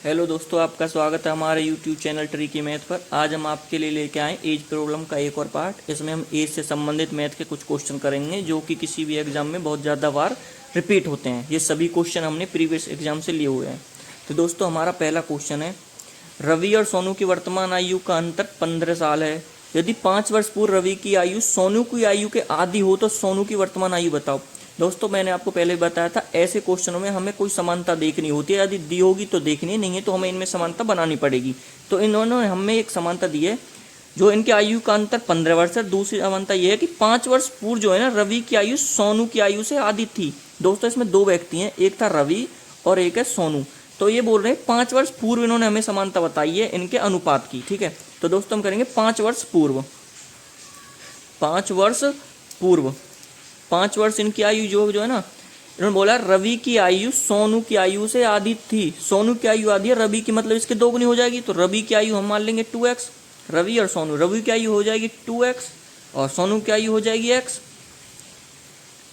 Hello दोस्तों, आपका स्वागत है हमारे YouTube चैनल ट्रिकी मैथ पर। आज हम आपके लिए लेके आए एज प्रॉब्लम का एक और पार्ट। इसमें हम एज से संबंधित मैथ के कुछ क्वेश्चन करेंगे जो कि किसी भी एग्जाम में बहुत ज़्यादा बार रिपीट होते हैं। ये सभी क्वेश्चन हमने प्रीवियस एग्जाम से लिए हुए हैं। तो दोस्तों, हमारा पहला क्वेश्चन है, रवि और सोनू की वर्तमान आयु का अंतर 15 साल है। यदि 5 वर्ष पूर्व रवि की आयु सोनू की आयु के आधी हो तो सोनू की वर्तमान आयु बताओ। दोस्तों, मैंने आपको पहले बताया था, ऐसे क्वेश्चनों में हमें कोई समानता देखनी होती है। यदि दी होगी तो देखनी, नहीं है तो हमें इनमें समानता बनानी पड़ेगी। तो इन्होंने हमें एक समानता दी है जो इनकी आयु का अंतर 15 वर्ष है। दूसरी समानता यह है कि 5 वर्ष पूर्व जो है ना, रवि की आयु सोनू की आयु से आधी थी। दोस्तों, इसमें दो व्यक्ति हैं, एक था रवि और एक है सोनू। तो ये बोल रहे हैं 5 वर्ष पूर्व इन्होंने हमें समानता बताई है इनके अनुपात की। ठीक है, तो दोस्तों हम करेंगे 5 वर्ष पूर्व। 5 वर्ष पूर्व, 5 वर्ष इनकी आयु जो है ना, इन्होंने बोला रवि की आयु सोनू की आयु से आधी थी। सोनू की आयु आधी है, रवि की मतलब इसके दोगुनी हो जाएगी। तो रवि की आयु हम मान लेंगे 2x। रवि और सोनू, रवि की आयु हो जाएगी 2x और सोनू की आयु हो जाएगी x।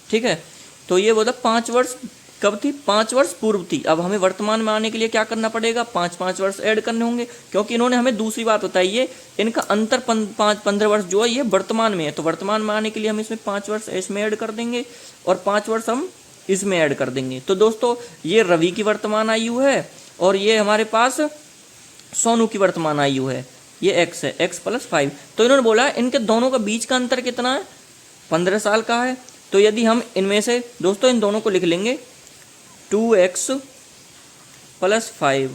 ठीक है, तो ये बोला 5 वर्ष कब थी? 5 वर्ष पूर्व थी। अब हमें वर्तमान में आने के लिए क्या करना पड़ेगा? 5-5 वर्ष ऐड करने होंगे, क्योंकि इन्होंने हमें दूसरी बात बताई है, इनका अंतर 15 वर्ष जो है ये वर्तमान में है। तो वर्तमान में आने के लिए हम इसमें 5 वर्ष इसमें ऐड कर देंगे और 5 वर्ष हम इसमें ऐड कर देंगे। तो दोस्तों, ये रवि की वर्तमान आयु है और ये हमारे पास सोनू की वर्तमान आयु है, ये x है, x + 5। तो इन्होंने बोला इनके दोनों का बीच का अंतर कितना है? 15 साल का है। तो यदि हम इनमें से दोस्तों इन दोनों को लिख लेंगे 2x + 5,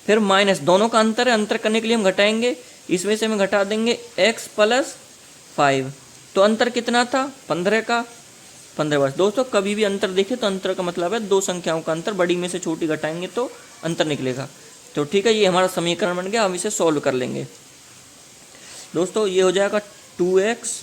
फिर माइनस, दोनों का अंतर है, अंतर करने के लिए हम घटाएंगे, इसमें से हम घटा देंगे x + 5। तो अंतर कितना था? 15 का 15 वर्ष। दोस्तों, कभी भी अंतर देखें तो अंतर का मतलब है दो संख्याओं का अंतर, बड़ी में से छोटी घटाएंगे तो अंतर निकलेगा। तो ठीक है, ये हमारा समीकरण बन गया। हम इसे सॉल्व कर लेंगे। दोस्तों, ये हो जाएगा 2x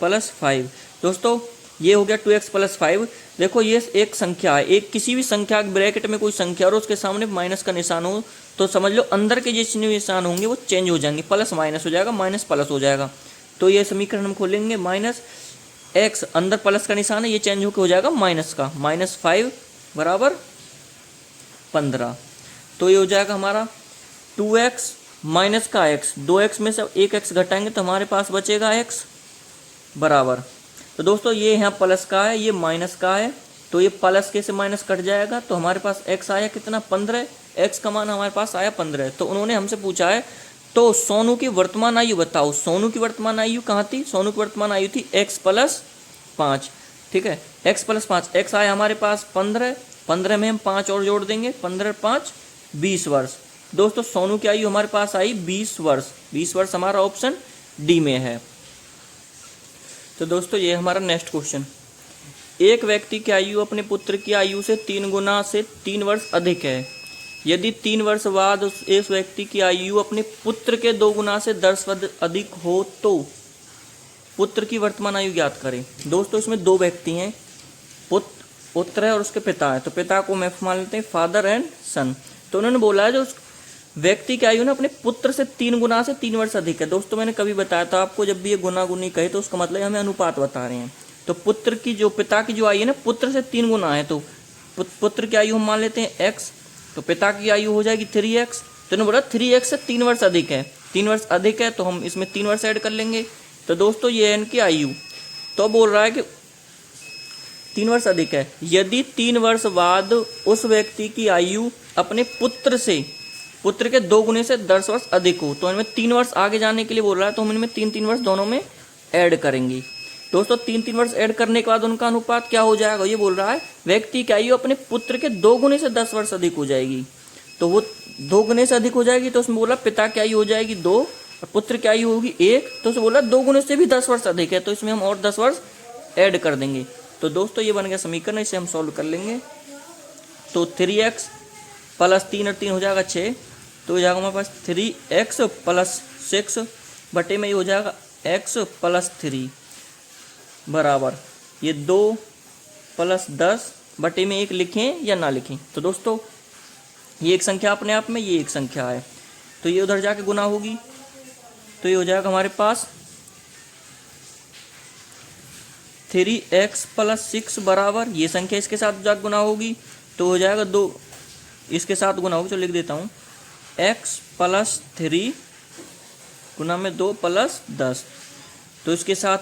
+ 5। दोस्तों, ये हो गया 2x + 5। देखो, ये एक संख्या है, एक किसी भी संख्या ब्रैकेट में कोई संख्या और उसके सामने माइनस का निशान हो तो समझ लो अंदर के जितने निशान होंगे वो चेंज हो जाएंगे, प्लस माइनस हो जाएगा, माइनस प्लस हो जाएगा। तो ये समीकरण हम खोलेंगे, माइनस x, अंदर प्लस का निशान है, ये चेंज होकर हो जाएगा माइनस का, -5 = 15। तो ये हो जाएगा हमारा 2x माइनस का x, 2x में से एक x घटाएंगे तो हमारे पास बचेगा x बराबर। तो दोस्तों, ये यहाँ प्लस का है, ये माइनस का है, तो ये प्लस के से माइनस कट जाएगा। तो हमारे पास x आया कितना? 15। x का मान हमारे पास आया 15। तो उन्होंने हमसे पूछा है तो सोनू की वर्तमान आयु बताओ। सोनू की वर्तमान आयु कहाँ थी? सोनू की वर्तमान आयु थी x + 5। ठीक है, x + 5, x आया हमारे पास 15। 15 में हम 5 और जोड़ देंगे, 15 + 5 = 20 वर्ष। दोस्तों, सोनू की आयु हमारे पास आई 20 वर्ष। 20 वर्ष हमारा ऑप्शन डी में है। तो दोस्तों, ये हमारा नेक्स्ट क्वेश्चन, एक व्यक्ति की आयु अपने पुत्र की आयु से 3 गुना से 3 वर्ष अधिक है। यदि 3 वर्ष बाद इस व्यक्ति की आयु अपने पुत्र के 2 गुना से 10 वर्ष अधिक हो तो पुत्र की वर्तमान आयु ज्ञात करें। दोस्तों, इसमें दो व्यक्ति हैं, पुत्र है और उसके पिता है। तो पिता को मैं मान लेते हैं फादर एंड सन। तो उन्होंने बोला है जो व्यक्ति की आयु ना अपने पुत्र से 3 गुना से 3 वर्ष अधिक है। दोस्तों, मैंने कभी बताया था आपको, जब भी ये गुना गुनी कहे तो उसका मतलब हमें अनुपात बता रहे हैं। तो पुत्र की जो, पिता की जो आयु है ना, पुत्र से 3 गुना है, तो पुत्र की आयु हम मान लेते हैं x, तो पिता की आयु हो जाएगी 3x। तो उन्होंने बोला 3x से 3 वर्ष अधिक है, 3 वर्ष अधिक है, तो हम इसमें 3 वर्ष ऐड कर लेंगे। तो दोस्तों, ये है इनकी आयु। तो बोल रहा है कि 3 वर्ष अधिक है। यदि 3 वर्ष बाद उस व्यक्ति की आयु अपने पुत्र के 2 गुने से 10 वर्ष अधिक हो तो इनमें 3 वर्ष आगे जाने के लिए बोल रहा है, तो हम इनमें 3-3 वर्ष दोनों में ऐड करेंगे। दोस्तों, 3-3 वर्ष ऐड करने के बाद उनका अनुपात क्या हो जाएगा? ये बोल रहा है व्यक्ति की आयु अपने पुत्र के 2 गुने से 10 वर्ष अधिक हो जाएगी। तो वो 2 गुने से अधिक हो जाएगी, तो उसमें बोला पिता की आयु हो जाएगी 2 और पुत्र की आयु होगी 1। तो उसमें बोला 2 गुने से भी 10 वर्ष अधिक है, तो इसमें हम और 10 वर्ष ऐड कर देंगे। तो दोस्तों, ये बन गया समीकरण, इसे हम सॉल्व कर लेंगे। तो 3x + 3 और 3 हो जाएगा 6। तो हो जाएगा हमारे पास 3x + 6 बटे में ये हो जाएगा x + 3 बराबर ये 2 + 10 बटे में 1 लिखें या ना लिखें। तो दोस्तों, ये एक संख्या अपने आप में, ये एक संख्या है, तो ये उधर जाके गुना होगी। तो ये हो जाएगा हमारे पास 3x + 6 बराबर, ये संख्या इसके साथ जाके गुना होगी, तो हो जाएगा इसके साथ गुना होगी, तो लिख देता हूँ x प्लस 3 गुना में 2 प्लस 10। तो इसके साथ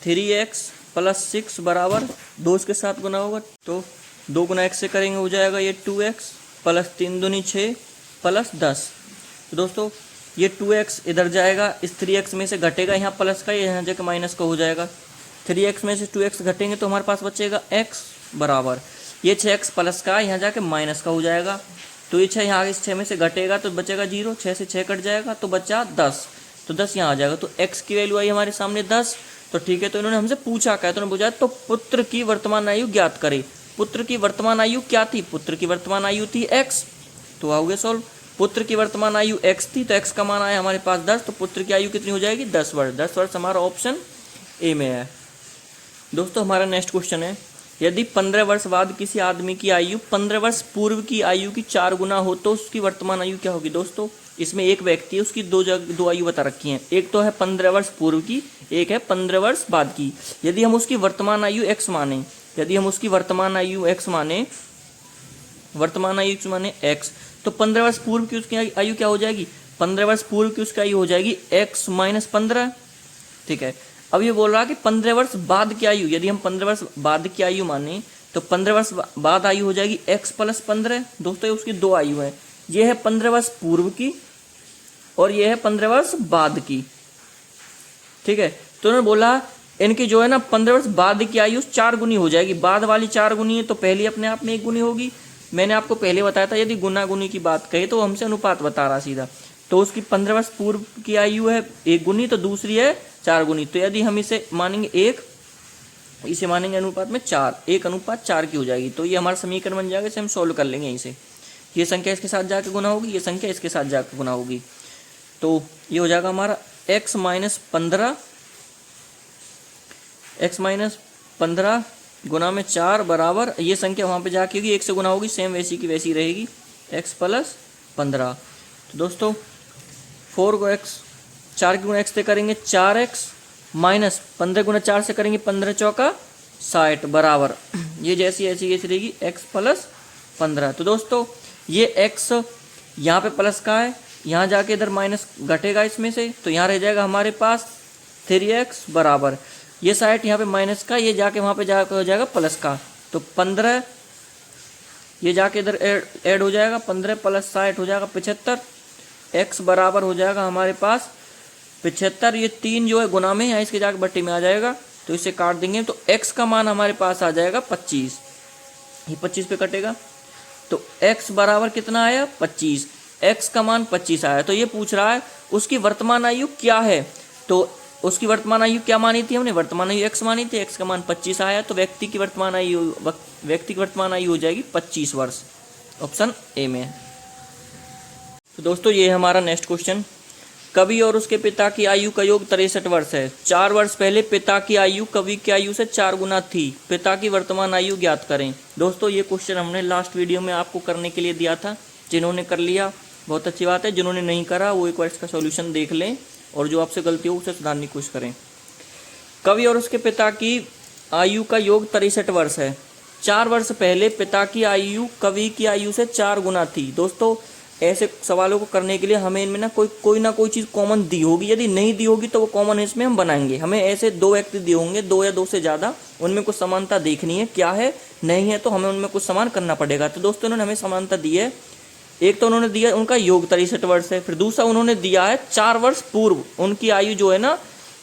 3x प्लस 6 बराबर 2 इसके साथ गुना होगा, तो 2 गुना x से करेंगे हो जाएगा ये 2x प्लस 3 दूनी 6 प्लस 10। तो दोस्तों ये 2x इधर जाएगा, इस 3x में से घटेगा यहाँ प्लस का, यहाँ जाकर माइनस का हो जाएगा। 3x में से 2x घटेंगे तो हमारे पास बचेगा x बराबर ये 6x प्लस का, यहाँ जाके माइनस का हो जाएगा। तो ये 6 यहाँ इस 6 में से घटेगा तो बचेगा 0, 6 से 6 कट जाएगा तो बचा 10, तो 10 यहाँ आ जाएगा। तो x की वैल्यू आई हमारे सामने 10। तो ठीक है, तो इन्होंने हमसे पूछा क्या, तो उन्होंने पूछा तो पुत्र की वर्तमान आयु ज्ञात करें। पुत्र की वर्तमान आयु क्या थी, पुत्र की वर्तमान आयु थी x। तो आओगे सॉल्व, पुत्र की वर्तमान आयु x थी, तो x का मान आया हमारे पास 10, तो पुत्र की आयु कितनी हो जाएगी 10 वर्ष। 10 वर्ष हमारा ऑप्शन ए में है। दोस्तों हमारा नेक्स्ट क्वेश्चन है, यदि 15 वर्ष बाद किसी आदमी की आयु 15 वर्ष पूर्व की आयु की 4 गुना हो तो उसकी वर्तमान आयु क्या होगी। दोस्तों इसमें एक व्यक्ति है, उसकी दो आयु बता रखी हैं, एक तो है 15 वर्ष पूर्व की, एक है 15 वर्ष बाद की। यदि हम उसकी वर्तमान आयु x माने, यदि हम उसकी वर्तमान आयु x माने, वर्तमान आयु x माने x, तो 15 वर्ष पूर्व की उसकी आयु क्या हो जाएगी, 15 वर्ष पूर्व की उसकी आयु हो जाएगी x माइनस 15। ठीक है, अब ये बोल रहा है कि 15 वर्ष बाद की आयु, यदि हम 15 वर्ष बाद की आयु माने तो 15 वर्ष बाद आयु हो जाएगी x प्लस 15। दोस्तों उसकी दो आयु है, ये है 15 वर्ष पूर्व की और ये है 15 वर्ष बाद की। ठीक है, तो उन्होंने बोला इनकी जो है ना 15 वर्ष बाद की आयु 4 गुनी हो जाएगी। बाद वाली 4 गुनी है तो पहली अपने आप में 1 गुनी होगी। मैंने आपको पहले बताया था यदि गुना गुनी की बात कहे तो हमसे अनुपात बता रहा सीधा। तो उसकी 15 वर्ष पूर्व की आयु है 1 गुनी, तो दूसरी है 4 गुनी। तो यदि हम इसे मानेंगे 1, इसे मानेंगे अनुपात में 4, 1 अनुपात 4 की हो जाएगी। तो ये हमारा समीकरण बन जाएगा, इसे हम सोल्व कर लेंगे यहीं से। ये संख्या इसके साथ जाकर गुना होगी, ये संख्या इसके साथ जाकर गुना होगी, तो ये हो जाएगा हमारा x माइनस 15 गुना में 4 बराबर, ये संख्या वहाँ पे जाके होगी 1 से गुना होगी, सेम वैसी की वैसी रहेगी, x प्लस 15। तो दोस्तों 4 को x 4 की गुना x से करेंगे 4x माइनस 15 गुना 4 से करेंगे 15 चौका 60 बराबर ये जैसी ऐसी ऐसी रहेगी x प्लस 15। तो दोस्तों ये x यहाँ पे प्लस का है, यहाँ जाके इधर माइनस घटेगा इसमें से, तो यहाँ रह जाएगा हमारे पास 3x बराबर ये 60 यहाँ पे माइनस का, ये जाके वहाँ पे जाकर हो जाएगा प्लस का, तो 15 ये जाके इधर ऐड हो जाएगा, 15 प्लस 60 हो जाएगा 75। x बराबर हो जाएगा हमारे पास 75, ये 3 जो है गुना में यहाँ इसके जाके बट्टी में आ जाएगा, तो इसे काट देंगे तो x का मान हमारे पास आ जाएगा 25, ये 25 पे कटेगा, तो x बराबर कितना आया 25, x का मान 25 आया। तो ये पूछ रहा है उसकी वर्तमान आयु क्या है, तो उसकी वर्तमान आयु क्या मानी थी हमने, वर्तमान आयु x मानी थी, x का मान 25 आया, तो व्यक्ति की वर्तमान आयु हो जाएगी 25 वर्ष, ऑप्शन ए में। तो दोस्तों ये हमारा नेक्स्ट क्वेश्चन, कवि और उसके पिता की आयु का योग 63 वर्ष है। 4 वर्ष पहले पिता की आयु कवि की आयु से 4 गुना थी, पिता की वर्तमान आयु ज्ञात करें। दोस्तों ये क्वेश्चन हमने लास्ट वीडियो में आपको करने के लिए दिया था, जिन्होंने कर लिया बहुत अच्छी बात है, जिन्होंने नहीं करा वो एक बार इसका सॉल्यूशन देख लें और जो आपसे गलती हो उसे सुधारने की कोशिश करें। कवि और उसके पिता की आयु का योग 63 वर्ष है। 4 वर्ष पहले पिता की आयु कवि की आयु से 4 गुना थी। दोस्तों ऐसे सवालों को करने के लिए हमें इनमें ना कोई ना कोई चीज़ कॉमन दी होगी, यदि नहीं दी होगी तो वो कॉमन इसमें हम बनाएंगे। हमें ऐसे 2 व्यक्ति दिए होंगे, 2 या 2 से ज़्यादा, उनमें कुछ समानता देखनी है, क्या है नहीं है तो हमें उनमें कुछ समान करना पड़ेगा। तो दोस्तों उन्होंने हमें समानता दी है, एक तो उन्होंने दिया उनका योग 63 वर्ष है, फिर दूसरा उन्होंने दिया है 4 वर्ष पूर्व उनकी आयु जो है ना,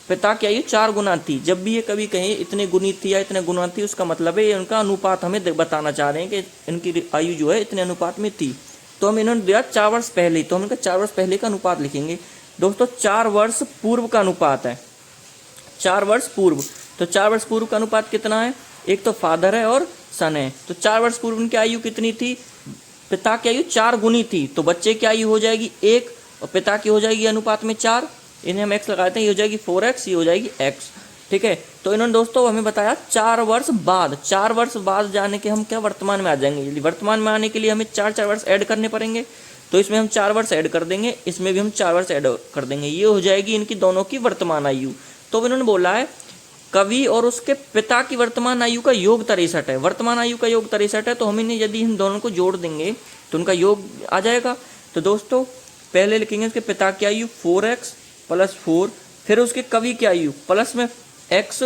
पिता की आयु 4 गुना थी। जब भी ये कभी कहें इतने गुनी थी या इतने गुना थी, उसका मतलब है ये उनका अनुपात हमें बताना चाह रहे हैं कि इनकी आयु जो है इतने अनुपात में थी। तो हम इन्होंने दिया 4 वर्ष पहले, तो हम इनका 4 वर्ष पहले का अनुपात लिखेंगे। दोस्तों 4 वर्ष पूर्व का अनुपात है 4 वर्ष पूर्व, तो 4 वर्ष पूर्व का अनुपात कितना है, एक तो फादर है और सन है, तो 4 वर्ष पूर्व उनकी आयु कितनी थी, पिता की आयु 4 गुनी थी, तो बच्चे की आयु हो जाएगी 1 और पिता की हो जाएगी अनुपात में 4, इन्हें हम x लगाते हैं, ये हो जाएगी 4x, ये हो जाएगी x। ठीक है, तो इन्होंने दोस्तों हमें बताया 4 वर्ष बाद, 4 वर्ष बाद जाने के हम क्या वर्तमान में आ जाएंगे। वर्तमान में आने के लिए हमें 4 वर्ष ऐड करने पड़ेंगे, तो इसमें हम 4 वर्ष ऐड कर देंगे, इसमें भी हम 4 वर्ष ऐड कर देंगे, ये हो जाएगी इनकी दोनों की वर्तमान आयु। तो इन्होंने बोला है कवि और उसके पिता की वर्तमान आयु का योग 63 है। वर्तमान आयु का योग 63 है, तो हम इन्हें यदि इन दोनों को जोड़ देंगे तो उनका योग आ जाएगा। तो दोस्तों पहले लिखेंगे उसके पिता की आयु 4x + 4, फिर उसके कवि की आयु प्लस में x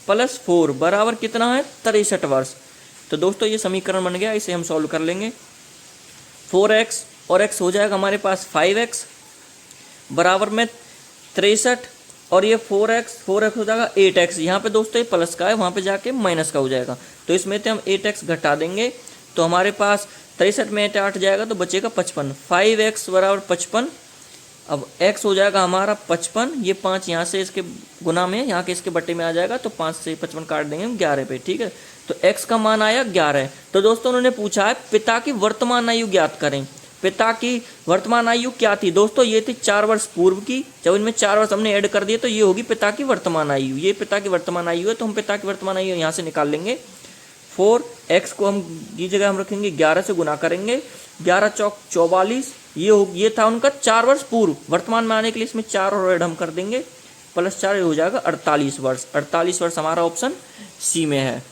+ 4 बराबर कितना है 63 वर्ष। तो दोस्तों ये समीकरण बन गया, इसे हम सॉल्व कर लेंगे। 4x और x हो जाएगा हमारे पास 5x बराबर में 63, और ये 4x हो जाएगा 8x। यहाँ पे दोस्तों ये प्लस का है, वहाँ पे जाके माइनस का हो जाएगा, तो इसमें से हम 8x घटा देंगे तो हमारे पास 63 में 8 जाएगा तो बचेगा 55। 5x बराबर 55। अब x हो जाएगा हमारा 55, ये 5 यहाँ से इसके गुना में, यहाँ के इसके बट्टे में आ जाएगा, तो 5 से 55 काट देंगे हम 11 पे, ठीक है। तो x का मान आया 11। तो दोस्तों उन्होंने पूछा है पिता की वर्तमान आयु ज्ञात करें। पिता की वर्तमान आयु क्या थी दोस्तों, ये थी 4 वर्ष पूर्व की। जब इनमें 4 वर्ष हमने ऐड कर दिए तो ये होगी पिता की वर्तमान आयु। ये पिता की वर्तमान आयु है, तो हम पिता की वर्तमान आयु यहाँ से निकाल लेंगे। 4x को हम की जगह हम रखेंगे 11 से गुना करेंगे, 11 चौक 44। ये था उनका 4 वर्ष पूर्व। वर्तमान में आने के लिए इसमें 4 और ऐड हम कर देंगे, +4 हो जाएगा 48 वर्ष। 48 वर्ष हमारा ऑप्शन सी में है।